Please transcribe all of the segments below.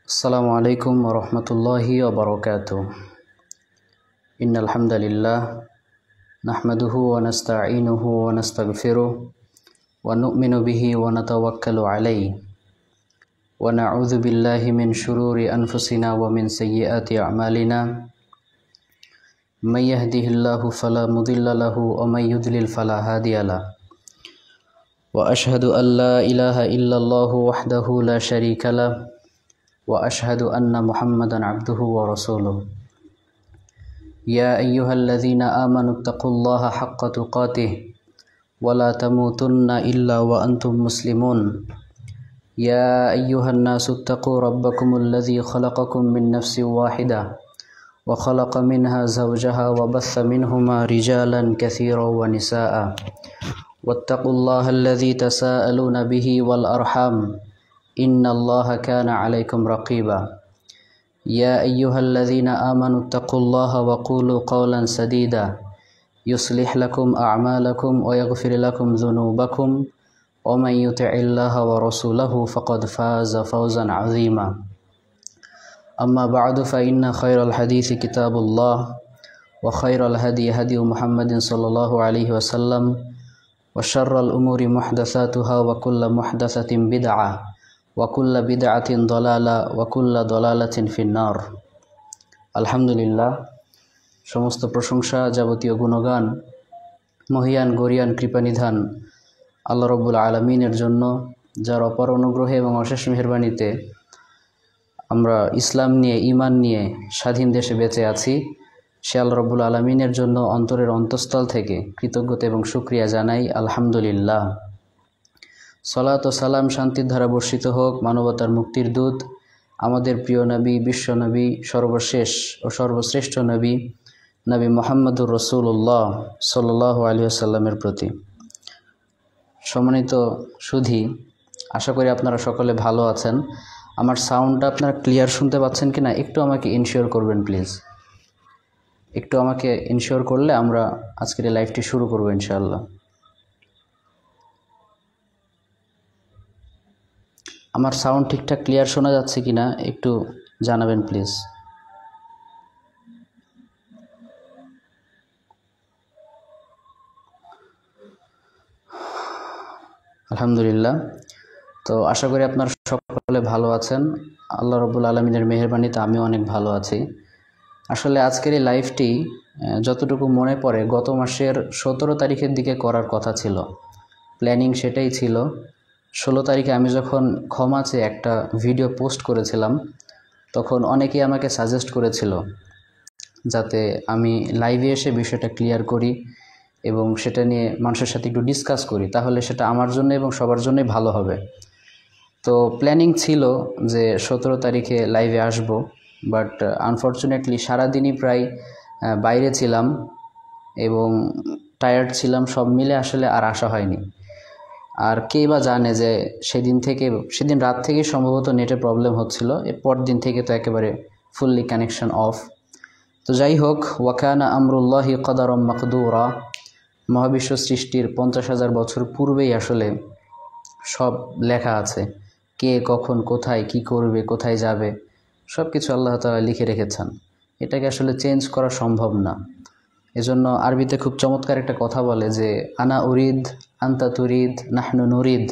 Assalamualaikum warahmatullahi wabarakatuh. Innal hamdalillah nahmaduhu wa nasta'inuhu wa nastaghfiruh wa nu'minu bihi wa natawakkalu alayhi wa na'udzu billahi min shururi anfusina wa min sayyiati a'malina. May yahdihillahu fala mudilla lahu wa may yudlil fala hadiyalah. Wa ashhadu an la ilaha illallah wahdahu la syarika lah wa ashhadu anna Muhammadan abduhu wa rasuluh. Ya ayyuhalladzina amanu taqullaha haqqa tuqatih wa la tamutunna illa wa antum muslimun. Ya ayyuhan nasu taqu rabbakumul ladzi khalaqakum min nafsin wahidah wa khalaqa minha zawjaha wa batha minhuma rijalan katsiran wa nisaa'a. Wattaqullaha alladzi tasaaluna bihi wal arham. Innallaha kana 'alaikum raqiba. Ya ayyuhalladzina amanu taqullaha wa qulu qawlan sadida yuslih lakum a'malakum wa yaghfir lakum dhunubakum wa man yuti'illaha wa rasulahu faqad faza fawzan 'azima. Amma ba'du fa inna khairal hadithi kitabullah wa khairal hadi hadi Muhammadin sallallahu alaihi wasallam wa syarral umuri muhdatsatuha wa kullu muhdatsatin bid'ah wa kulla bid'atin dalalah wa kulla dalalatin finnar. আলহামদুলিল্লাহ, সমস্ত প্রশংসা, যাবতীয় গুণগান মহিয়ান গরিয়ান কৃপানিধান আল্লাহ রব্বুল আলামিনের জন্য, যার অপার অনুগ্রহে এবং অশেষ মেহেরবানিতে আমরা ইসলাম নিয়ে, ঈমান নিয়ে স্বাধীন দেশে বেঁচে আছি। সে আল্লাহ রব্বুল আলামিনের জন্য অন্তরের অন্তঃস্থল থেকে কৃতজ্ঞতা এবং শুকরিয়া জানাই। আলহামদুলিল্লাহ। সালাত ও সালাম, শান্তির ধারা বর্ষিত হোক মানবতার মুক্তির দূত, আমাদের প্রিয় নবী, বিশ্ব নবী, সর্বশেষ ও সর্বশ্রেষ্ঠ নবী, নবী মুহাম্মদুর রাসূলুল্লাহ সাল্লাল্লাহু আলাইহি ওয়াসাল্লামের প্রতি। সম্মানিত সুধী, আশা করি আপনারা সকলে ভালো আছেন। আমার সাউন্ডটা আপনারা ক্লিয়ার শুনতে পাচ্ছেন কিনা একটু আমাকে ইনশিওর করবেন প্লিজ। একটু আমাকে ইনশিওর করলে আমরা আজকের এই লাইভটি শুরু করব ইনশাআল্লাহ। আমার সাউন্ড ঠিকঠাক ক্লিয়ার শোনা যাচ্ছে কিনা একটু জানাবেন প্লিজ। আলহামদুলিল্লাহ। তো আশা করি আপনারা সকলে ভালো আছেন। আল্লাহ রব্বুল আলামিনের মেহেরবানিতে আমিও অনেক ভালো আছি। আসলে আজকের এই লাইভটি যতটুকু মনে পড়ে গত মাসের 17 তারিখের দিকে করার কথা ছিল, প্ল্যানিং সেটাই ছিল। 16 তারিখে আমি যখন ক্ষমা চেয়ে একটা ভিডিও পোস্ট করেছিলাম, তখন অনেকেই আমাকে সাজেস্ট করেছিল যাতে আমি লাইভে এসে বিষয়টা ক্লিয়ার করি এবং সেটা নিয়ে মানুষের সাথে একটু ডিসকাস করি, তাহলে সেটা আমার জন্য এবং সবার জন্যই ভালো হবে। তো প্ল্যানিং ছিল যে 17 তারিখে লাইভে আসব, বাট আনফর্চুনেটলি সারাদিনই প্রায় বাইরে ছিলাম এবং টায়ার্ড ছিলাম, সব মিলে আসলে আর আসা হয়নি। আর কে বা জানে যে সেদিন রাত থেকেই সম্ভবত নেটের প্রবলেম হচ্ছিল, এরপর দিন থেকে তো একেবারে ফুললি কানেকশন অফ। তো যাই হোক, ওয়াকানা আমরুল্লাহি কদারম মাকদুরা, মহাবিশ্ব সৃষ্টির 50,000 বছর পূর্বেই আসলে সব লেখা আছে। কে কখন কোথায় কি করবে, কোথায় যাবে, সব কিছু আল্লাহ তাআলা লিখে রেখেছেন। এটাকে আসলে চেঞ্জ করা সম্ভব না। এজন্য আরবিতে খুব চমৎকার একটা কথা বলে যে আনা উরিদ আনতা তুরিদ নাহনু নুরিদ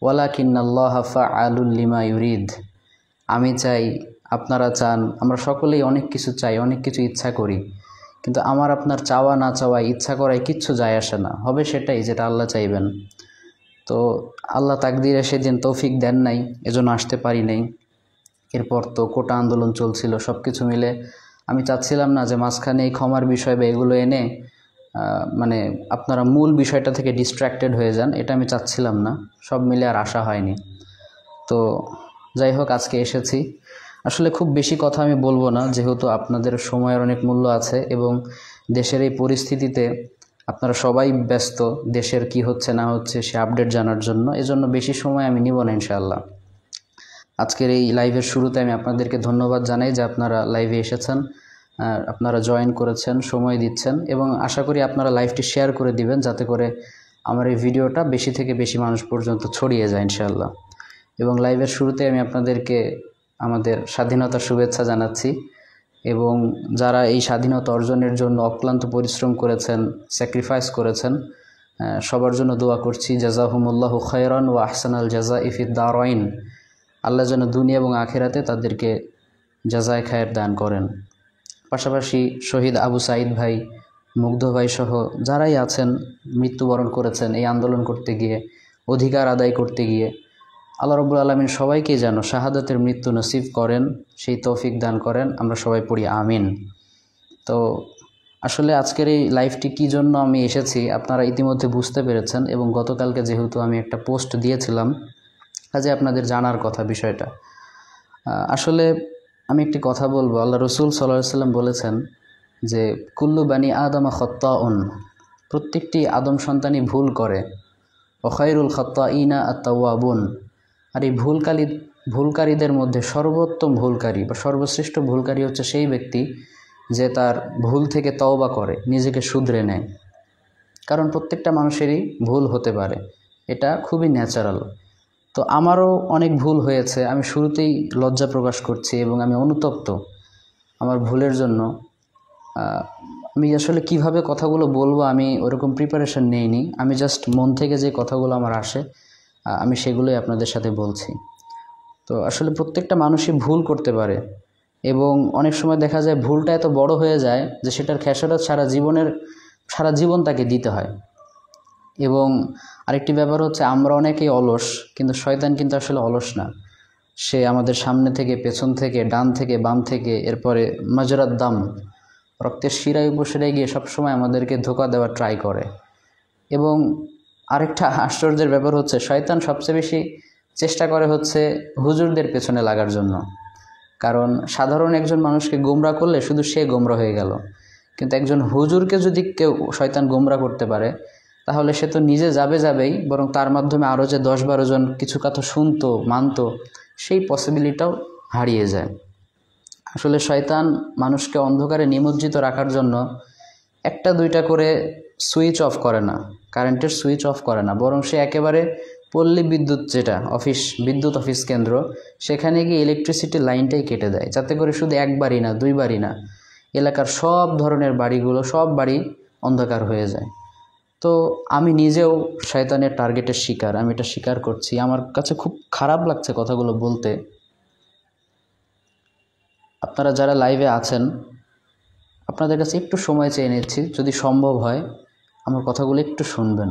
ওয়ালাকিন্নাল্লাহা ফাআলুল লিমা ইউরিদ। আমি চাই, আপনারা চান, আমরা সকলেই অনেক কিছু চাই, অনেক কিছু ইচ্ছা করি, কিন্তু আমার আপনার চাওয়া না চাওয়ায়, ইচ্ছা করায় কিচ্ছু যায় আসে না, হবে সেটাই যেটা আল্লাহ চাইবেন। তো আল্লাহ তাকদিরে সেদিন তৌফিক দেন নাই, এজন্য আসতে পারি নাই। এরপর তো কোটা আন্দোলন চলছিল, সব কিছু মিলে আমি চাচ্ছিলাম না যে মাঝখানে এই ক্ষমার বিষয় বা এগুলো এনে মানে আপনারা মূল বিষয়টা থেকে ডিস্ট্র্যাক্টেড হয়ে যান, এটা আমি চাচ্ছিলাম না। সব মিলে আর আসা হয়নি। তো যাই হোক, আজকে এসেছি। আসলে খুব বেশি কথা আমি বলবো না, যেহেতু আপনাদের সময়ের অনেক মূল্য আছে এবং দেশের এই পরিস্থিতিতে আপনারা সবাই ব্যস্ত দেশের কি হচ্ছে না হচ্ছে সে আপডেট জানার জন্য, এজন্য বেশি সময় আমি নিব না ইনশাআল্লাহ। আজকের এই লাইভের শুরুতে আমি আপনাদেরকে ধন্যবাদ জানাই যে আপনারা লাইভে এসেছেন, আপনারা জয়েন করেছেন, সময় দিচ্ছেন, এবং আশা করি আপনারা লাইভটি শেয়ার করে দিবেন যাতে করে আমার এই ভিডিওটা বেশি থেকে বেশি মানুষ পর্যন্ত ছড়িয়ে যায় ইনশাআল্লাহ। এবং লাইভের শুরুতে আমি আপনাদেরকে আমাদের স্বাধীনতার শুভেচ্ছা জানাচ্ছি এবং যারা এই স্বাধীনতা অর্জনের জন্য অক্লান্ত পরিশ্রম করেছেন, স্যাক্রিফাইস করেছেন, সবার জন্য দোয়া করছি। জাযাহুমুল্লাহু খায়রান ওয়া আহসানাল জাযাই ফিদ দারাইন। আল্লাহ যেন দুনিয়া এবং আখিরাতে তাদেরকে জাযায়ে খায়ের দান করেন। পাশাপাশি শহীদ আবু সাঈদ ভাই, মুগ্ধ ভাই সহ যারাই আছেন মৃত্যুবরণ করেছেন এই আন্দোলন করতে গিয়ে, অধিকার আদায় করতে গিয়ে, আল্লাহ রাব্বুল আলামিন সবাইকে যেন শাহাদাতের মৃত্যু নসিব করেন, সেই তৌফিক দান করেন। আমরা সবাই পড়ি আমিন। তো আসলে আজকের এই লাইভটি কী জন্য আমি এসেছি আপনারা ইতিমধ্যে বুঝতে পেরেছেন, এবং গতকালকে যেহেতু আমি একটা পোস্ট দিয়েছিলাম, কাজে আপনাদের জানার কথা বিষয়টা। আসলে আমি একটি কথা বলবো। আল্লাহ রসুল সাল্লাল্লাহু আলাইহি ওয়াসাল্লাম বলেছেন যে কুল্লু বানি আদম খাত্তাউন, প্রত্যেকটি আদম সন্তানই ভুল করে। ওয়া খায়রুল খাত্তাইনা আত-তাওয়াবুন, আর এই ভুলকারীদের মধ্যে সর্বোত্তম ভুলকারী বা সর্বশ্রেষ্ঠ ভুলকারী হচ্ছে সেই ব্যক্তি যে তার ভুল থেকে তওবা করে, নিজেকে শুধরে নেয়। কারণ প্রত্যেকটা মানুষেরই ভুল হতে পারে, এটা খুবই ন্যাচারাল। তো আমারও অনেক ভুল হয়েছে, আমি শুরুতেই লজ্জা প্রকাশ করছি এবং আমি অনুতপ্ত আমার ভুলের জন্য। আমি আসলে কিভাবে কথাগুলো বলবো আমি ওরকম প্রিপারেশন নেইনি, আমি জাস্ট মন থেকে যে কথাগুলো আমার আসে আমি সেগুলোই আপনাদের সাথে বলছি। তো আসলে প্রত্যেকটা মানুষই ভুল করতে পারে, এবং অনেক সময় দেখা যায় ভুলটা এত বড় হয়ে যায় যে সেটার খেসারত সারা জীবন তাকে দিতে হয়। এবং আরেকটি ব্যাপার হচ্ছে আমরা অনেকেই অলস, কিন্তু শয়তান কিন্তু আসলে অলস না। সে আমাদের সামনে থেকে, পেছন থেকে, ডান থেকে, বাম থেকে, এরপরে মাজরাত দাম, রক্তের শিরায় উপশিরায় গিয়ে সবসময় আমাদেরকে ধোঁকা দেওয়ার ট্রাই করে। এবং আরেকটা আশ্চর্যের ব্যাপার হচ্ছে শয়তান সবচেয়ে বেশি চেষ্টা করে হচ্ছে হুজুরদের পেছনে লাগার জন্য। কারণ সাধারণ একজন মানুষকে গোমরা করলে শুধু সে গোমরা হয়ে গেল, কিন্তু একজন হুজুরকে যদি কেউ শয়তান গোমরা করতে পারে তাহলে সে তো নিজে যাবেই, বরং তার মাধ্যমে আরও যে 10-12 জন কিছু কথা শুনতো, মানতো, সেই পসিবিলিটিটাও হারিয়ে যায়। আসলে শয়তান মানুষকে অন্ধকারে নিমজ্জিত রাখার জন্য 1-2টা করে সুইচ অফ করে না, কারেন্টের সুইচ অফ করে না, বরং সে একেবারে পল্লী বিদ্যুৎ, যেটা বিদ্যুৎ অফিস কেন্দ্র, সেখানে গিয়ে ইলেকট্রিসিটি লাইনটাই কেটে দেয়, যাতে করে শুধু একবারই না, 2বারই না, এলাকার সব ধরনের বাড়িগুলো, সব বাড়ি অন্ধকার হয়ে যায়। তো আমি নিজেও শয়তানের টার্গেটের শিকার, আমি এটা স্বীকার করছি। আমার কাছে খুব খারাপ লাগছে কথাগুলো বলতে। আপনারা যারা লাইভে আছেন আপনাদের কাছে একটু সময় চেয়ে নিচ্ছি, যদি সম্ভব হয় আমার কথাগুলো একটু শুনবেন।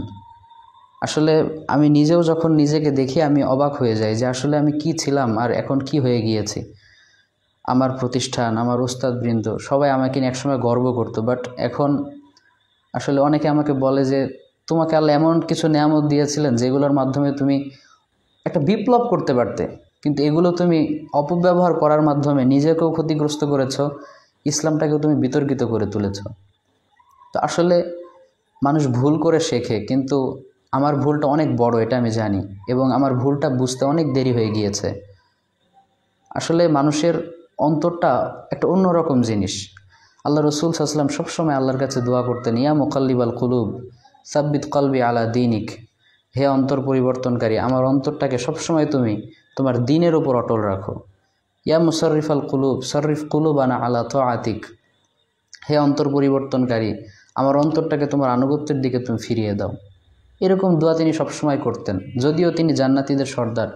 আসলে আমি নিজেও যখন নিজেকে দেখি আমি অবাক হয়ে যাই যে আসলে আমি কি ছিলাম আর এখন কি হয়ে গিয়েছি। আমার প্রতিষ্ঠান, আমার উস্তাদবৃন্দ সবাই আমাকে নিয়ে একসময় গর্ব করতো, বাট এখন আসলে অনেকে আমাকে বলে যে তোমাকে আল্লাহ এমন কিছু নেয়ামত দিয়েছিলেন যেগুলোর মাধ্যমে তুমি একটা বিপ্লব করতে পারতে, কিন্তু এগুলো তুমি অপব্যবহার করার মাধ্যমে নিজেকেও ক্ষতিগ্রস্ত করেছ, ইসলামটাকেও তুমি বিতর্কিত করে তুলেছ। তো আসলে মানুষ ভুল করে শেখে, কিন্তু আমার ভুলটা অনেক বড়, এটা আমি জানি, এবং আমার ভুলটা বুঝতে অনেক দেরি হয়ে গিয়েছে। আসলে মানুষের অন্তরটা একটা অন্যরকম জিনিস। আল্লাহ রসুল সাল্লাল্লাহু আলাইহি ওয়াসাল্লাম সবসময় আল্লাহর কাছে দোয়া করতেন, ইয়া মুকাল্লিবাল কুলুব সাব্বিত কলবি আলা দীনিক, হে অন্তর পরিবর্তনকারী, আমার অন্তরটাকে সবসময় তুমি তোমার দ্বীনের ওপর অটল রাখো। ইয়া মুসাররিফাল কুলুব সররিফ কুলুবানা আলা তাআতিক, হে অন্তর পরিবর্তনকারী, আমার অন্তরটাকে তোমার আনুগত্যের দিকে তুমি ফিরিয়ে দাও। এরকম দোয়া তিনি সবসময় করতেন। যদিও তিনি জান্নাতীদের সর্দার,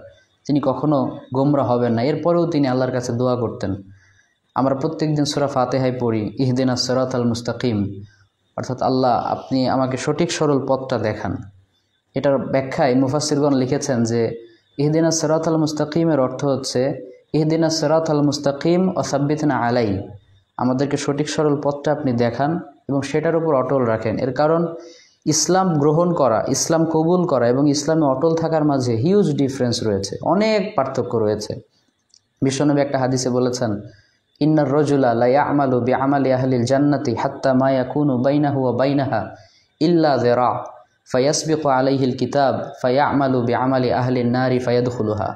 তিনি কখনো গোমরা হবেন না, এরপরেও তিনি আল্লাহর কাছে দোয়া করতেন। আমরা প্রত্যেকদিন সূরা ফাতিহায় পড়ি ইহদিনাস সিরাতাল মুস্তাকিম, অর্থাৎ আল্লাহ আপনি আমাকে সঠিক সরল পথটা দেখান। এটার ব্যাখ্যায় মুফাসসিরগণ লিখেছেন যে ইহদিনাস সিরাতাল মুস্তাকিমের অর্থ হচ্ছে ইহদিনাস সিরাতাল মুস্তাকিম ওয়া সাব্বিতনা আলাই, আমাদেরকে সঠিক সরল পথটা আপনি দেখান এবং সেটার উপর অটল রাখেন। এর কারণ ইসলাম গ্রহণ করা, ইসলাম কবুল করা এবং ইসলামে অটল থাকার মাঝে হিউজ ডিফারেন্স রয়েছে, অনেক পার্থক্য রয়েছে। বিশ্বনবী একটা হাদিসে বলেছেন, ইন্নার রাজুলা লা ইয়ামালু বিআমালি আহলিল জান্নাতি হাত্তা মা ইয়াকুনু বাইনাহু ওয়া বাইনাহা ইল্লা যিরা ফায়াসবিকু আলাইহিল কিতাব ফায়ামালু বিআমালি আহলিন নারি ফায়াদখুলুহা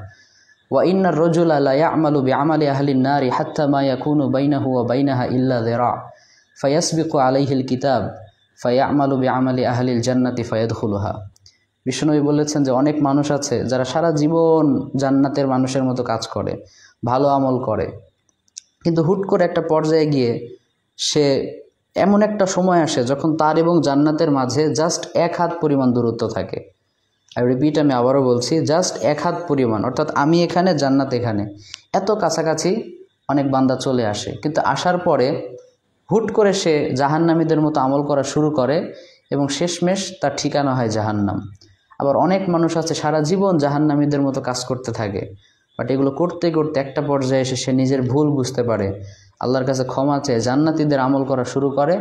ওয়া ইন্নার রাজুলা লা ইয়ামালু বিআমালি আহলিন নারি হাত্তা মা ইয়াকুনু বাইনাহু ওয়া বাইনাহা ইল্লা যিরা ফায়াসবিকু আলাইহিল কিতাব ফায়ামালু বিআমালি আহলিল জান্নাতি ফায়াদখুলুহা। বিশ্বনবী বলেছেন যে অনেক মানুষ আছে যারা সারা জীবন জান্নাতের মানুষের মতো কাজ করে, ভালো আমল করে, কিন্তু হুট করে একটা পর্যায়ে গিয়ে সে এমন একটা সময় আসে যখন তার এবং জান্নাতের মাঝে জাস্ট 1 হাত পরিমাণ দূরত্ব থাকে। রিপিট, আমি আবারও বলছি, জাস্ট 1 হাত পরিমাণ, অর্থাৎ আমি এখানে জান্নাত এখানে, এত কাছাকাছি অনেক বান্দা চলে আসে। কিন্তু আসার পরে হুট করে সে জাহান্নামীদের মতো আমল করা শুরু করে এবং শেষমেশ তার ঠিকানা হয় জাহান্নাম। আবার অনেক মানুষ আছে সারা জীবন জাহান্নামীদের মতো কাজ করতে থাকে, বাট এগুলো করতে করতে একটা পর্যায়ে এসে সে নিজের ভুল বুঝতে পারে, আল্লাহর কাছে ক্ষমা চেয়ে জান্নাতীদের আমল করা শুরু করে।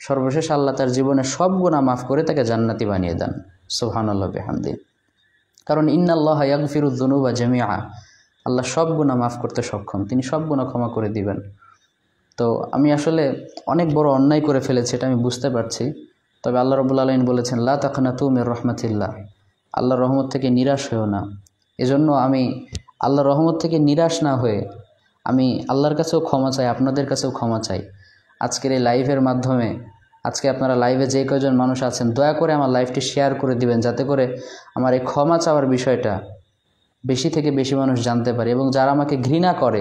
সর্বশেষ আল্লাহ তার জীবনের সব গুনাহ মাফ করে তাকে জান্নাতি বানিয়ে দেন। সুবহানাল্লাহ বিহামদি। কারণ ইন্নাল্লাহা ইয়াগফিরুয যুনুবা জামিআ, আল্লাহ সব গুনাহ মাফ করতে সক্ষম, তিনি সব গুনাহ ক্ষমা করে দিবেন। তো আমি আসলে অনেক বড় অন্যায় করে ফেলেছি, এটা আমি বুঝতে পারছি। তবে আল্লাহ রাব্বুল আলামিন বলেছেন, লা তাকনাতু মির রাহমাতিল্লাহ, আল্লাহর রহমত থেকে নিরাশ হয়েও না। এজন্য আমি আল্লাহর রহমত থেকে নিরাশ না হয়ে আমি আল্লাহর কাছেও ক্ষমা চাই, আপনাদের কাছেও ক্ষমা চাই। আজকের এই লাইভের মাধ্যমে, আজকে আপনারা লাইভে যে কয়জন মানুষ আছেন, দয়া করে আমার লাইভটি শেয়ার করে দিবেন, যাতে করে আমার এই ক্ষমা চাওয়ার বিষয়টা বেশি থেকে বেশি মানুষ জানতে পারে। এবং যারা আমাকে ঘৃণা করে,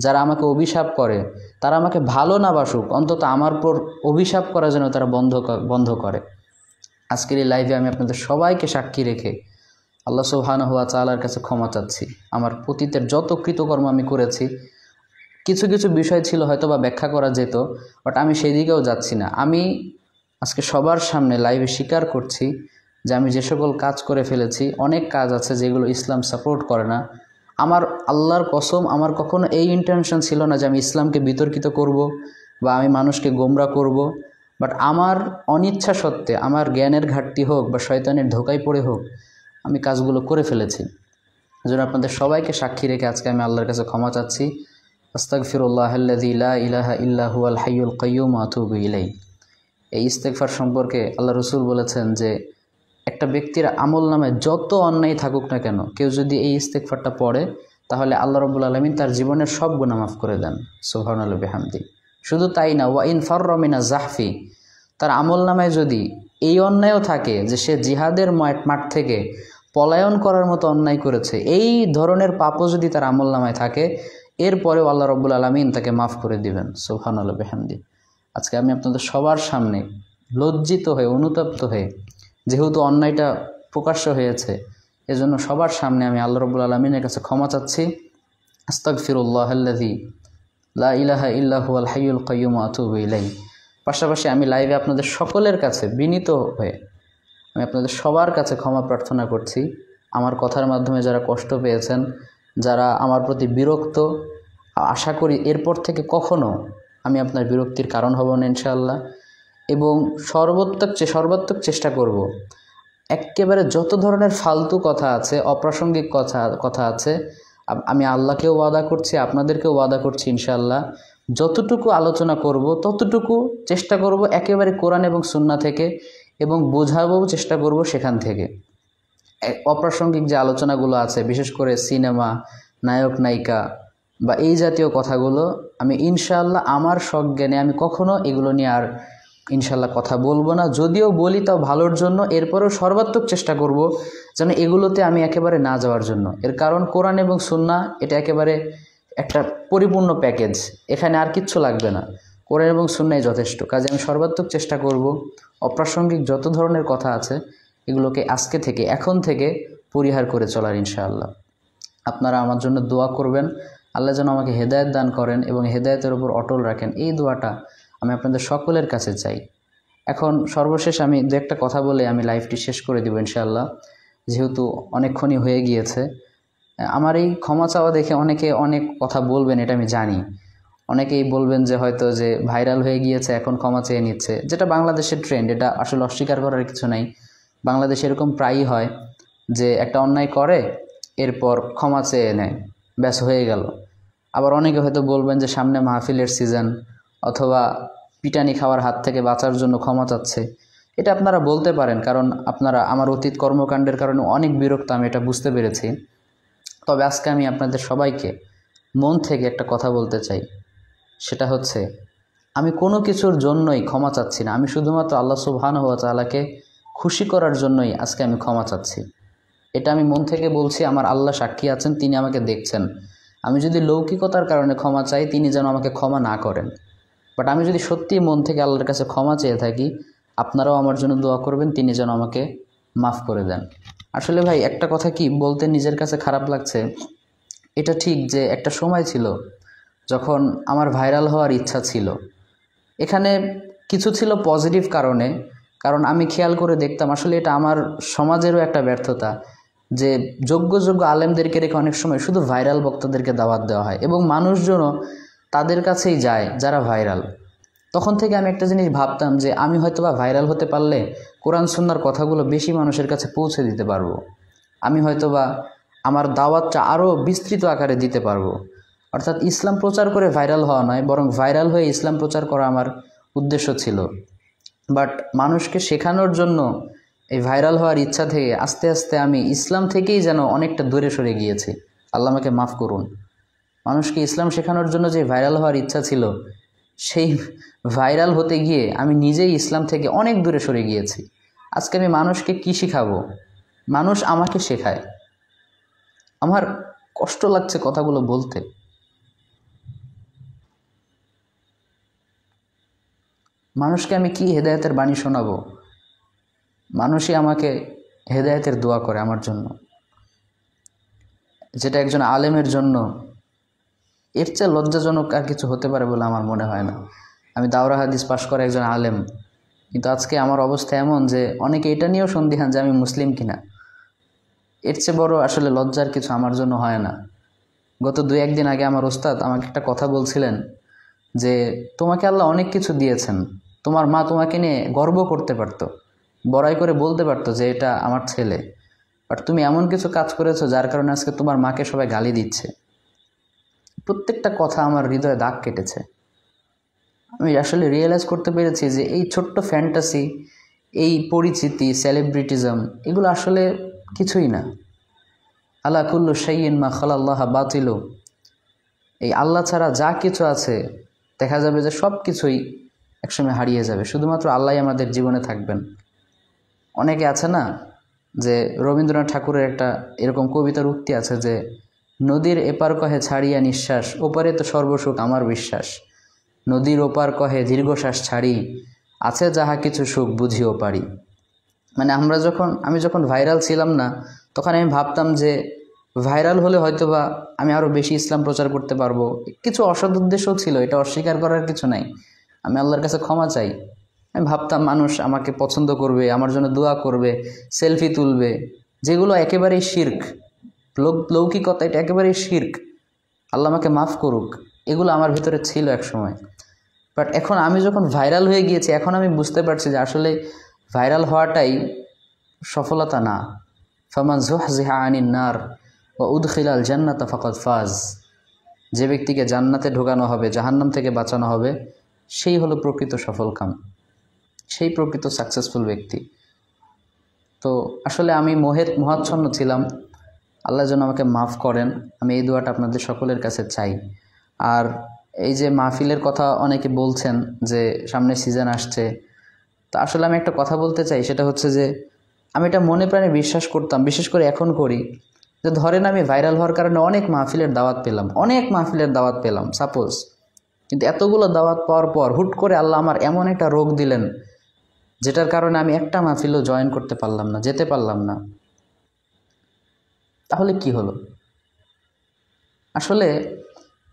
যারা আমাকে অভিশাপ করে, তারা আমাকে ভালো না বাসুক, অন্তত আমার পর অভিশাপ করা যেন তারা বন্ধ করে। আজকের এই লাইভে আমি আপনাদের সবাইকে সাক্ষী রেখে আল্লাহ সুবহানাহু ওয়া তাআলার কাছে ক্ষমা চাচ্ছি। আমার পতিতের যত কৃতকর্ম আমি করেছি, কিছু কিছু বিষয় ছিল হয়তো বা ব্যাখ্যা করা যেত, বাট আমি সেই দিকেও যাচ্ছি না। আমি আজকে সবার সামনে লাইভে স্বীকার করছি যে আমি যে সকল কাজ করে ফেলেছি, অনেক কাজ আছে যেগুলো ইসলাম সাপোর্ট করে না। আমার আল্লাহর কসম, আমার কখনো এই ইন্টেনশন ছিল না যে আমি ইসলামকে বিতর্কিত করব বা আমি মানুষকে গোমরা করব, বাট আমার অনিচ্ছা সত্ত্বে, আমার জ্ঞানের ঘাটতি হোক বা শয়তানের ধোকায় পড়ে হোক, আমি কাজগুলো করে ফেলেছি। এজন্য আপনাদের সবাইকে সাক্ষী রেখে আজকে আমি আল্লাহর কাছে ক্ষমা চাচ্ছি। আস্তাগফিরুল্লাহাল্লাযী লা ইলাহা ইল্লা হুয়াল হাইয়ুল কাইয়্যুম ওয়া আতুবু ইলাইহি। এই ইস্তেগফার সম্পর্কে আল্লাহ রাসূল বলেছেন যে একটা ব্যক্তির আমলনামায় যত অন্যায় থাকুক না কেন, কেউ যদি এই ইস্তেগফারটা পড়ে, তাহলে আল্লাহ রাব্বুল আলামিন তার জীবনের সব গুনাহ মাফ করে দেন। সুবহানাল্লাহি বিহামদি। শুধু তাই না, ওয়া ইন ফাররা মিনা যাহফি, তার আমলনামায় যদি এই অন্যায়ও থাকে যে সে জিহাদের মাঠ থেকে পলায়ন করার মতো অন্যায় করেছে, এই ধরনের পাপও যদি তার আমলনামায় থাকে, এরপরেও আল্লাহ রাব্বুল আলামিন তাকে মাফ করে দিবেন। সুবহানাল্লাহি বিহামদি। আজকে আমি আপনাদের সবার সামনে লজ্জিত হয়ে, অনুতপ্ত হয়ে, যেহেতু অন্যায়টা প্রকাশ্য হয়েছে, এজন্য সবার সামনে আমি আল্লাহ রাব্বুল আলামিনের কাছে ক্ষমা চাচ্ছি। আস্তাগফিরুল্লাহাল্লাযী লা ইলাহা ইল্লা হুয়াল হাইয়ুল কাইয়্যুম ওয়া আতুবু ইলাইহি। পাশাপাশি আমি লাইভে আপনাদের সকলের কাছে বিনীত হয়ে আমি আপনাদের সবার কাছে ক্ষমা প্রার্থনা করছি। আমার কথার মাধ্যমে যারা কষ্ট পেয়েছেন, যারা আমার প্রতি বিরক্ত, আশা করি এরপর থেকে কখনো আমি আপনার বিরক্তির কারণ হব না ইনশাআল্লাহ। এবং সর্বাত্মক চেষ্টা করব একেবারে যত ধরনের ফালতু কথা আছে, অপ্রাসঙ্গিক কথা আছে, আমি আল্লাহকেও ওয়াদা করছি, আপনাদেরকেও ওয়াদা করছি ইনশাআল্লাহ, যতটুকু আলোচনা করব ততটুকু চেষ্টা করব একেবারে কোরআন এবং সুন্নাহ থেকে, এবং বোঝাবও চেষ্টা করব সেখান থেকে। অপ্রাসঙ্গিক যে আলোচনাগুলো আছে, বিশেষ করে সিনেমা, নায়ক নায়িকা বা এই জাতীয় কথাগুলো, আমি ইনশাআল্লাহ আমার সজ্ঞানে আমি কখনো এগুলো নিয়ে আর ইনশাআল্লাহ কথা বলবো না। যদিও বলি তাও ভালোর জন্য, এরপরেও সর্বাত্মক চেষ্টা করব যেন এগুলোতে আমি একেবারে না যাওয়ার জন্য। এর কারণ কোরআন এবং সুন্নাহ এটা একেবারে একটা পরিপূর্ণ প্যাকেজ, এখানে আর কিচ্ছু লাগবে না, কোরআন এবং সুন্নাহই যথেষ্ট। কাজে আমি সর্বাত্মক চেষ্টা করব অপ্রাসঙ্গিক যত ধরনের কথা আছে এগুলোকে আজকে থেকে, এখন থেকে পরিহার করে চলার ইনশাআল্লাহ। আপনারা আমার জন্য দোয়া করবেন, আল্লাহ যেন আমাকে হেদায়েত দান করেন এবং হেদায়েতের উপর অটল রাখেন, এই দোয়াটা আমি আপনাদের সকলের কাছে চাই। এখন সর্বশেষ আমি দু একটা কথা বলে আমি লাইভটি শেষ করে দেব ইনশাআল্লাহ, যেহেতু অনেকক্ষণই হয়ে গিয়েছে। আমার এই ক্ষমা চাওয়া দেখে অনেকে অনেক কথা বলবেন, এটা আমি জানি। অনেকেই বলবেন যে হয়তো যে ভাইরাল হয়ে গিয়েছে এখন ক্ষমা চেয়ে নিচ্ছে, যেটা বাংলাদেশের ট্রেন্ড, এটা আসলে অস্বীকার করার কিছু নাই। বাংলাদেশে এরকম প্রায়ই হয় যে একটা অন্যায় করে এরপর ক্ষমা চেয়ে নেয়, ব্যাস হয়ে গেল। আবার অনেকে হয়তো বলবেন যে সামনে মাহফিলের সিজন, অথবা পিটানি খাওয়ার হাত থেকে বাঁচার জন্য ক্ষমা চাচ্ছে। এটা আপনারা বলতে পারেন, কারণ আপনারা আমার অতীত কর্মকাণ্ডের কারণে অনেক বিরক্ত, আমি এটা বুঝতে পেরেছি। তবে আজকে আমি আপনাদের সবাইকে মন থেকে একটা কথা বলতে চাই, সেটা হচ্ছে আমি কোনো কিছুর জন্যই ক্ষমা চাচ্ছি না, আমি শুধুমাত্র আল্লাহ সুবহানাহু ওয়া তাআলাকে খুশি করার জন্যই আজকে আমি ক্ষমা চাচ্ছি। এটা আমি মন থেকে বলছি, আমার আল্লাহ সাক্ষী আছেন, তিনি আমাকে দেখছেন। আমি যদি লৌকিকতার কারণে ক্ষমা চাই, তিনি যেন আমাকে ক্ষমা না করেন। বাট আমি যদি সত্যিই মন থেকে আল্লাহর কাছে ক্ষমা চেয়ে থাকি, আপনারাও আমার জন্য দোয়া করবেন, তিনি যেন আমাকে মাফ করে দেন। আসলে ভাই একটা কথা কি বলতে নিজের কাছে খারাপ লাগছে, এটা ঠিক যে একটা সময় ছিল যখন আমার ভাইরাল হওয়ার ইচ্ছা ছিল। এখানে কিছু ছিল পজিটিভ কারণে, কারণ আমি খেয়াল করে দেখতাম আসলে এটা আমার সমাজেরও একটা ব্যর্থতা যে যোগ্য যোগ্য আলেমদেরকে রেখে অনেক সময় শুধু ভাইরাল বক্তাদেরকে দাওয়াত দেওয়া হয় এবং মানুষজনও তাদের কাছেই যায় যারা ভাইরাল। তখন থেকে আমি একটা জিনিস ভাবতাম যে আমি হয়তোবা ভাইরাল হতে পারলে কোরআন সুন্নাহর কথাগুলো বেশি মানুষের কাছে পৌঁছে দিতে পারবো, আমি হয়তোবা আমার দাওয়াতটা আরও বিস্তৃত আকারে দিতে পারবো। অর্থাৎ ইসলাম প্রচার করে ভাইরাল হওয়া নয়, বরং ভাইরাল হয়ে ইসলাম প্রচার করা আমার উদ্দেশ্য ছিল। বাট মানুষকে শেখানোর জন্য এই ভাইরাল হওয়ার ইচ্ছা থেকে আস্তে আস্তে আমি ইসলাম থেকেই যেন অনেকটা দূরে সরে গিয়েছি। আল্লাহ আমাকে মাফ করুন। মানুষকে ইসলাম শেখানোর জন্য যে ভাইরাল হওয়ার ইচ্ছা ছিল, সেই ভাইরাল হতে গিয়ে আমি নিজেই ইসলাম থেকে অনেক দূরে সরে গিয়েছি। আজকে আমি মানুষকে কি শেখাবো? মানুষ আমাকে শেখায়। আমার কষ্ট লাগছে কথাগুলো বলতে। মানুষকে আমি কি হেদায়েতের বাণী শোনাবো? মানুষই আমাকে হেদায়েতের দোয়া করে আমার জন্য, যেটা একজন আলেমের জন্য এর চেয়ে লজ্জাজনক আর কিছু হতে পারে বলে আমার মনে হয় না। আমি দাওরা হাদিস পাশ করা একজন আলেম, কিন্তু আজকে আমার অবস্থা এমন যে অনেকে এটা নিয়েও সন্দিহান যে আমি মুসলিম কিনা। এর চেয়ে বড় আসলে লজ্জার কিছু আমার জন্য হয় না। গত 2-1 দিন আগে আমার ওস্তাদ আমাকে একটা কথা বলছিলেন যে তোমাকে আল্লাহ অনেক কিছু দিয়েছেন, তোমার মা তোমাকে নিয়ে গর্ব করতে পারতো, বড়াই করে বলতে পারতো যে এটা আমার ছেলে, বাট তুমি এমন কিছু কাজ করেছো যার কারণে আজকে তোমার মাকে সবাই গালি দিচ্ছে। প্রত্যেকটা কথা আমার হৃদয়ে দাগ কেটেছে। আমি আসলে রিয়েলাইজ করতে পেরেছি যে এই ছোট্ট ফ্যান্টাসি, এই পরিচিতি, সেলিব্রিটিজম, এগুলো আসলে কিছুই না। আলা কুল্লু শাইইন মা খালাল্লাহ বাতিল। এই আল্লাহ ছাড়া যা কিছু আছে দেখা যাবে যে সব কিছুই একসময় হারিয়ে যাবে, শুধুমাত্র আল্লাহই আমাদের জীবনে থাকবেন। অনেকে আছে না যে রবীন্দ্রনাথ ঠাকুরের একটা এরকম কবিতার উক্তি আছে যে নদীর এপার কহে ছাড়িয়া নিঃশ্বাস, ওপারে তো সর্বসুখ আমার বিশ্বাস। নদীর ওপার কহে দীর্ঘশ্বাস ছাড়ি, আছে যাহা কিছু সুখ বুঝিও পারি। মানে আমি যখন ভাইরাল ছিলাম না, তখন আমি ভাবতাম যে ভাইরাল হলে হয়তোবা আমি আরও বেশি ইসলাম প্রচার করতে পারবো। কিছু অসৎ উদ্দেশ্যও ছিল, এটা অস্বীকার করার কিছু নাই। আমি আল্লাহর কাছে ক্ষমা চাই। আমি ভাবতাম মানুষ আমাকে পছন্দ করবে, আমার জন্য দোয়া করবে, সেলফি তুলবে, যেগুলো একেবারেই শিরক, লৌকিকতা, এটা একেবারেই শিরক। আল্লাহ আমাকে মাফ করুক। এগুলো আমার ভিতরে ছিল এক সময়। বাট এখন আমি যখন ভাইরাল হয়ে গিয়েছি, এখন আমি বুঝতে পারছি যে আসলে ভাইরাল হওয়াটাই সফলতা না। ফামান যুহযিহা আনিন নার ওয়া উদখিলাল জান্নাতা ফাকাদ ফাজ। যে ব্যক্তিকে জান্নাতে ঢোকানো হবে, জাহান্নাম থেকে বাঁচানো হবে, সেই হলো প্রকৃত সফলকাম, সেই প্রকৃত সাকসেসফুল ব্যক্তি। তো আসলে আমি মোহাচ্ছন্ন ছিলাম। আল্লাহ যেন আমাকে মাফ করেন, আমি এই দোয়াটা আপনাদের সকলের কাছে চাই। আর এই যে মাহফিলের কথা অনেকে বলছেন যে সামনে সিজন আসছে, তা আসলে আমি একটা কথা বলতে চাই, সেটা হচ্ছে যে আমি এটা মনে প্রাণে বিশ্বাস করতাম, বিশেষ করে এখন করি, যে ধরেন আমি ভাইরাল হওয়ার কারণে অনেক মাহফিলের দাওয়াত পেলাম সাপোজ, কিন্তু এতগুলো দাওয়াত পাওয়ার পর হুট করে আল্লাহ আমার এমন একটা রোগ দিলেন যেটার কারণে আমি একটা মাহফিলও জয়েন করতে পারলাম না, যেতে পারলাম না। তাহলে কি হলো? আসলে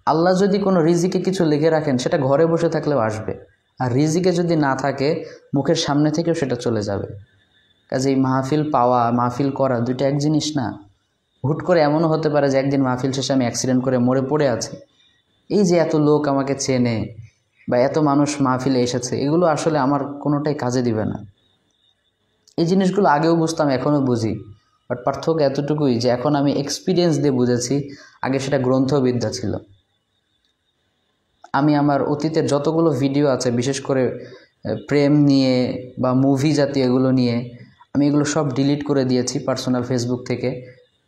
আল্লাহ যদি কোনো রিজিকে কিছু লিখে রাখেন, সেটা ঘরে বসে থাকলেও আসবে, আর রিজিকে যদি না থাকে মুখের সামনে থেকেও সেটা চলে যাবে। কাজেই মাহফিল পাওয়া, মাহফিল করা দুইটা এক জিনিস না। হুট করে এমনও হতে পারে যে একদিন মাহফিল শেষে আমি অ্যাক্সিডেন্ট করে মরে পড়ে আছি। এই যে এত লোক আমাকে চেনে বা এত মানুষ মাহফিলে এসেছে, এগুলো আসলে আমার কোনোটাই কাজে দিবে না। এই জিনিসগুলো আগেও বুঝতাম, এখনও বুঝি, বাট পার্থক্য এতটুকুই যে এখন আমি এক্সপিরিয়েন্স দিয়ে বুঝেছি, আগে সেটা গ্রন্থবিদ্যা ছিল। আমি আমার অতীতের যতগুলো ভিডিও আছে, বিশেষ করে প্রেম নিয়ে বা মুভি জাতীয় এগুলো নিয়ে, আমি এগুলো সব ডিলিট করে দিয়েছি পার্সোনাল ফেসবুক থেকে,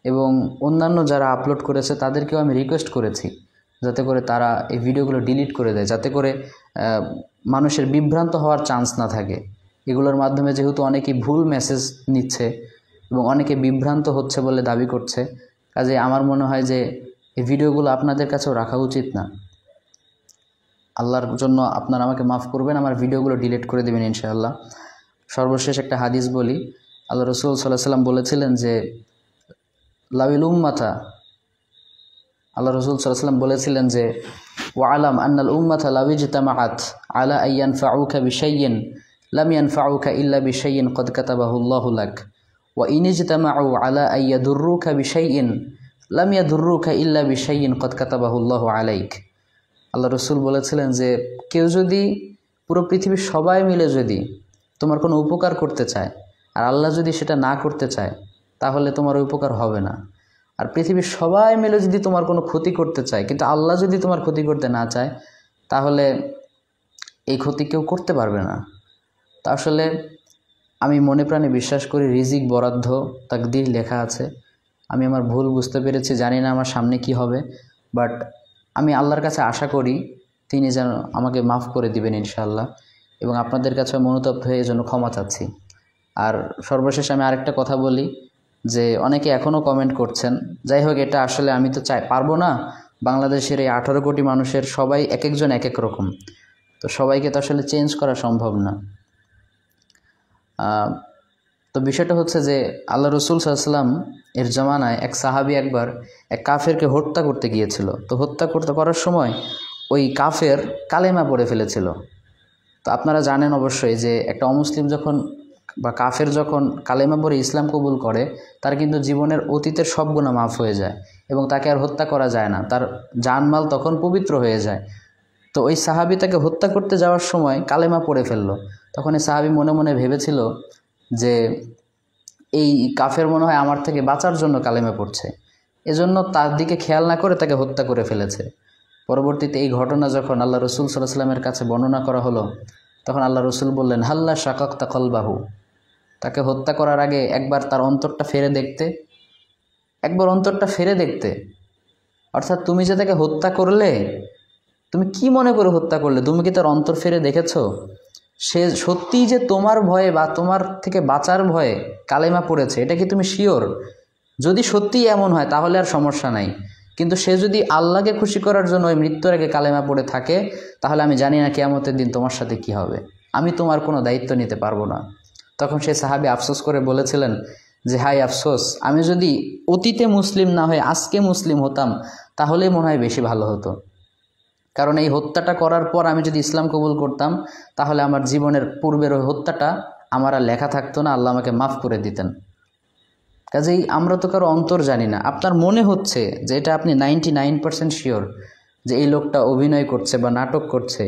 এবং অন্যান্য যারা আপলোড করেছে তাদেরকেও আমি রিকোয়েস্ট করেছি যাতে করে তারা এই ভিডিওগুলো ডিলিট করে দেয়, যাতে করে মানুষের বিভ্রান্ত হওয়ার চান্স না থাকে। এগুলোর মাধ্যমে যেহেতু অনেকেই ভুল মেসেজ নিচ্ছে এবং অনেকে বিভ্রান্ত হচ্ছে বলে দাবি করছে, কাজে আমার মনে হয় যে এই ভিডিওগুলো আপনাদের কাছেও রাখা উচিত না। আল্লাহর জন্য আপনারা আমাকে মাফ করবেন, আমার ভিডিওগুলো ডিলিট করে দেবেন ইনশাআল্লাহ। সর্বশেষ একটা হাদিস বলি। আল্লাহ রসুল সাল্লাল্লাহু আলাইহি ওয়াসাল্লাম বলেছিলেন যে লাউল উম্মাতা, আল্লাহ রসুল সাল্লাল্লাহু আলাইহি ওয়াসাল্লাম বলেছিলেন যে ওয়ালাম আন্নাল উম্মাতা লাউ ইজতামাআত আলা আইয়ানফাউকা বিশাইইন লাম ইয়ানফাউকা ইল্লা বিশাইইন ক্বাদ কাতাবাহু আল্লাহু লাক ওয়া ইন ইজতামাউ আলা আইয়াদুররুকা বিশাইইন লাম ইয়াদুররুকা ইল্লা বিশাইইন ক্বাদ কাতাবাহু আল্লাহু আলাইক। আল্লাহ রসুল বলেছিলেন যে কেউ যদি, পুরো পৃথিবীর সবাই মিলে যদি তোমার কোনো উপকার করতে চায় আর আল্লাহ যদি সেটা না করতে চায় তাহলে তোমার উপকার হবে না। আর পৃথিবীর সবাই মিলে যদি তোমার কোনো ক্ষতি করতে চায় কিন্তু আল্লাহ যদি তোমার ক্ষতি করতে না চায় তাহলে এই ক্ষতি কেউ করতে পারবে না। তা আসলে আমি মনে প্রাণে বিশ্বাস করি রিজিক বরাদ্দ তাকদীর লেখা আছে। আমি আমার ভুল বুঝতে পেরেছি, জানি না আমার সামনে কি হবে, বাট আমি আল্লাহর কাছে আশা করি তিনি যেন আমাকে মাফ করে দিবেন ইনশাআল্লাহ, এবং আপনাদের কাছে মনোতপ্ত হয়ে এই জন্য ক্ষমা চাচ্ছি। আর সর্বশেষ আমি আরেকটা কথা বলি যে অনেকে এখনও কমেন্ট করছেন, যাই হোক এটা আসলে আমি তো পারবো না, বাংলাদেশের এই 18 কোটি মানুষের সবাই এক একজন এক এক রকম, তো সবাইকে তো আসলে চেঞ্জ করা সম্ভব না। তো বিষয়টা হচ্ছে যে আল্লাহ রসুল সাল্লাল্লাহু আলাইহি ওয়াসাল্লাম এর জামানায় এক সাহাবী একবার এক কাফেরকে হত্যা করতে গিয়েছিল। তো হত্যা করার সময় ওই কাফের কালেমা পড়ে ফেলেছিল। তো আপনারা জানেন অবশ্যই যে একটা অমুসলিম যখন বা কাফের যখন কালেমা পড়ে ইসলাম কবুল করে তার কিন্তু জীবনের অতীতের সব গুনাহ মাফ হয়ে যায় এবং তাকে আর হত্যা করা যায় না, তার জানমাল তখন পবিত্র হয়ে যায়। তো ওই সাহাবী তাকে হত্যা করতে যাওয়ার সময় কালেমা পড়ে ফেললো। তখন এই সাহাবী মনে মনে ভেবেছিল যে এই কাফের মনে হয় আমার থেকে বাঁচার জন্য কালেমা পড়ছে, এজন্য তার দিকে খেয়াল না করে তাকে হত্যা করে ফেলেছে। পরবর্তীতে এই ঘটনা যখন আল্লাহ রসুল সাল্লাল্লাহু আলাইহি ওয়াসাল্লামের কাছে বর্ণনা করা হলো তখন আল্লাহ রসুল বললেন হাল্লা শাকাক্তা কলবাহু, তাকে হত্যা করার আগে একবার তার অন্তরটা ফেরে দেখতে, অর্থাৎ তুমি যে তাকে হত্যা করলে তুমি কি মনে করে হত্যা করলে, তুমি কি তার অন্তর ফেরে দেখেছো? সে সত্যিই যে তোমার ভয়ে বা তোমার থেকে বাঁচার ভয়ে কালেমা পড়েছে, এটা কি তুমি শিওর? যদি সত্যিই এমন হয় তাহলে আর সমস্যা নাই, কিন্তু সে যদি আল্লাহকে খুশি করার জন্য ওই মৃত্যুর আগে কালেমা পড়ে থাকে তাহলে আমি জানি না কিয়ামতের দিন তোমার সাথে কি হবে, আমি তোমার কোনো দায়িত্ব নিতে পারবো না। তখন সেই সাহাবী আফসোস করে বলেছিলেন যে হায় আফসোস, আমি যদি অতীতে মুসলিম না হয়ে আজকে মুসলিম হতাম তাহলেই মনে হয় বেশি ভালো হতো, কারণ এই হত্যাটা করার পর আমি যদি ইসলাম কবুল করতাম তাহলে আমার জীবনের পূর্বের ওই হত্যাটা আমার আর লেখা থাকতো না, আল্লাহ আমাকে মাফ করে দিতেন। কাজেই আমরা তো কারো অন্তর জানি না, আপনার মনে হচ্ছে যে এটা আপনি 99% শিওর যে এই লোকটা অভিনয় করছে বা নাটক করছে,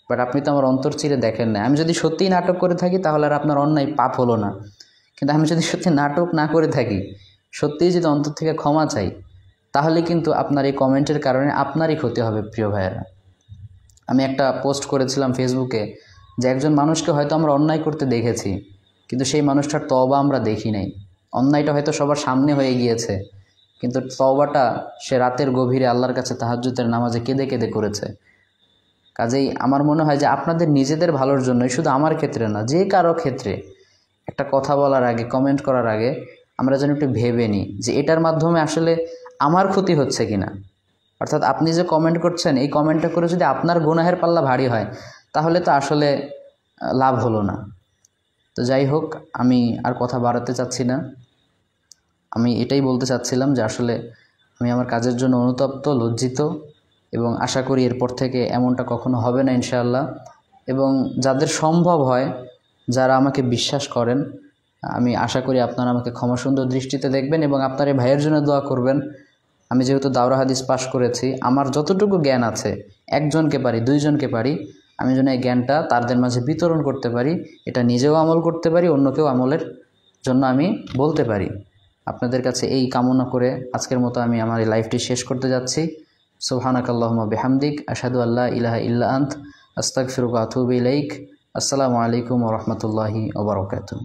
বাট আপনি তো আমার অন্তর চিরে দেখেন না। আমি যদি সত্যিই নাটক করে থাকি তাহলে আর আপনার অন্যায় পাপ হলো না, কিন্তু আমি যদি সত্যি নাটক না করে থাকি, সত্যিই যদি অন্তর থেকে ক্ষমা চাই, তাহলে কিন্তু আপনার এই কমেন্টের কারণে আপনারই ক্ষতি হবে প্রিয় ভাইয়েরা। আমি একটা পোস্ট করেছিলাম ফেসবুকে যে একজন মানুষকে হয়তো আমরা অন্যায় করতে দেখেছি কিন্তু সেই মানুষটার তওবা আমরা দেখি নাই। অন্যায়টা হয়তো সবার সামনে হয়ে গিয়েছে কিন্তু তওবাটা সে রাতের গভীরে আল্লাহর কাছে তাহাজ্জুদের নামাজে কেঁদে কেঁদে করেছে। কাজেই আমার মনে হয় যে আপনাদের নিজেদের ভালোর জন্যই, শুধু আমার ক্ষেত্রে না, যে কারো ক্ষেত্রে একটা কথা বলার আগে, কমেন্ট করার আগে আমরা যেন একটু ভেবে নিই যে এটার মাধ্যমে আসলে আমার ক্ষতি হচ্ছে কিনা। অর্থাৎ আপনি যে কমেন্ট করছেন, এই কমেন্টটা করে যদি আপনার গুনাহের পাল্লা ভারী হয় তাহলে তো আসলে লাভ হলো না। তো যাই হোক, আমি আর কথা বাড়াতে চাচ্ছি না, আমি এটাই বলতে চাচ্ছিলাম যে আসলে আমি আমার কাজের জন্য অনুতপ্ত, লজ্জিত, এবং আশা করি এরপর থেকে এমনটা কখনো হবে না ইনশাআল্লাহ। এবং যাদের সম্ভব হয়, যারা আমাকে বিশ্বাস করেন, আমি আশা করি আপনারা আমাকে ক্ষমা সুন্দর দৃষ্টিতে দেখবেন এবং আপনার এই ভাইয়ের জন্য দোয়া করবেন। আমি যেহেতু দাওরা হাদিস পাশ করেছি, আমার যতটুকু জ্ঞান আছে, একজনকে পারি, দুইজনকে পারি, আমি যেন এই জ্ঞানটা তাদের মাঝে বিতরণ করতে পারি, এটা নিজেও আমল করতে পারি, অন্যকেও আমলের জন্য আমি বলতে পারি। আপনাদের কাছে এই কামনা করে আজকের মতো আমি আমার এই লাইফটি শেষ করতে যাচ্ছি। সুবহানাকাল্লাহুম্মা বিহামদিক, আশহাদু আল্লা ইলাহা ইল্লা আন্ত, আস্তাগফিরুকা ওয়া আতুবু ইলাইক। আসসালামু আলাইকুম ওয়া রাহমাতুল্লাহি ওয়া বারাকাতুহু।